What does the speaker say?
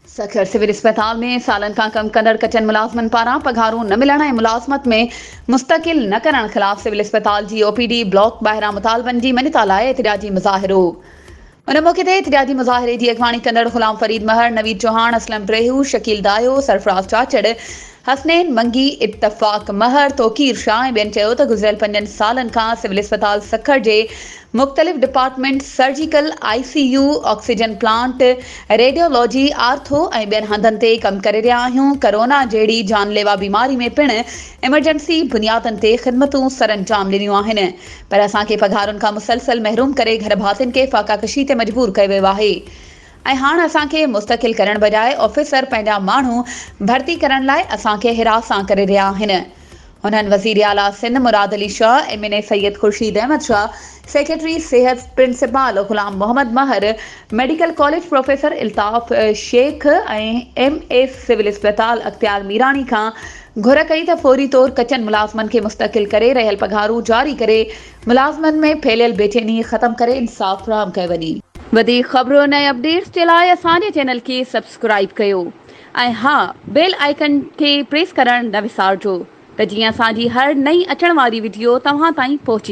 Sukkur civil अस्पताल में सालन का कम कंदड़ कचन मुलाजमन पारा पघारूं न मिलण ऐं मुलाज़मत में मुस्तकिल न करण खिलाफ सिविल अस्पताल जी ओपीडी ब्लॉक ॿाहिरां मुतालबनि जी मञता लाइ एतिजाजी मुज़ाहिरो। उन मौके ते एतिजाजी मुज़ाहिरे जी अॻवानी कंदड़ ग़ुलाम फरीद महर, नवीद चौहान, असलम प्रेहू, शकील दायो, सरफराज चाचड़, हसनैन मंगी, इत्तफाक महर, तोकीर शाह ऐं ॿियनि चयो त गुज़िरियल 5 सालनि खां सिविल अस्पताल सखर जे मुख़्तलिफ़ department, surgical, ICU, oxygen plant, radiology, ortho ऐं ॿियनि हंधनि ते कमु करे रहिया आहियूं। कोरोना जहिड़ी जानलेवा बीमारी में पिणु इमरजेंसी बुनियादनि ते ख़िदमतूं सरअंजाम ॾिनियूं आहिनि, पर असांखे पघारुनि खां मुसलसल महरूम करे घर भातियुनि खे फ़ाक़ाकशी ते मजबूर कयो वियो आहे ऐं हाणे असांखे मुस्तकिल करण बजाए ऑफिसर पंहिंजा माण्हू भर्ती करण लाइ असांखे हिरासां करे रहिया आहिनि। हुननि वज़ीर आला सिंध मुराद अली शाह, MNA सैयद खुर्शीद अहमद शाह, सेक्रेटरी सिहत प्रिंसिपल ग़ुलाम मोहम्मद महर, मेडिकल कॉलेज प्रोफेसर इल्ताफ़ शेख ऐं MA सिविल अस्पताल अख्तियार मीरानी खां घुर कई त फौरी तौर कचन मुलाज़मन खे मुस्तकिल करे रहियल पघारूं जारी करे मुलाज़मन में फैलियल बेचैनी ख़त्म करे इंसाफ़ फराहम कयो वञे। वधीक ख़बरुनि ऐं अपडेट्स जे लाइ असांजे चैनल खे सब्सक्राइब कयो ऐं हा, बेल आइकन खे प्रेस करण न विसारिजो त जीअं असांजी हर नई अचण वारी वीडियो तव्हां ताईं पहुची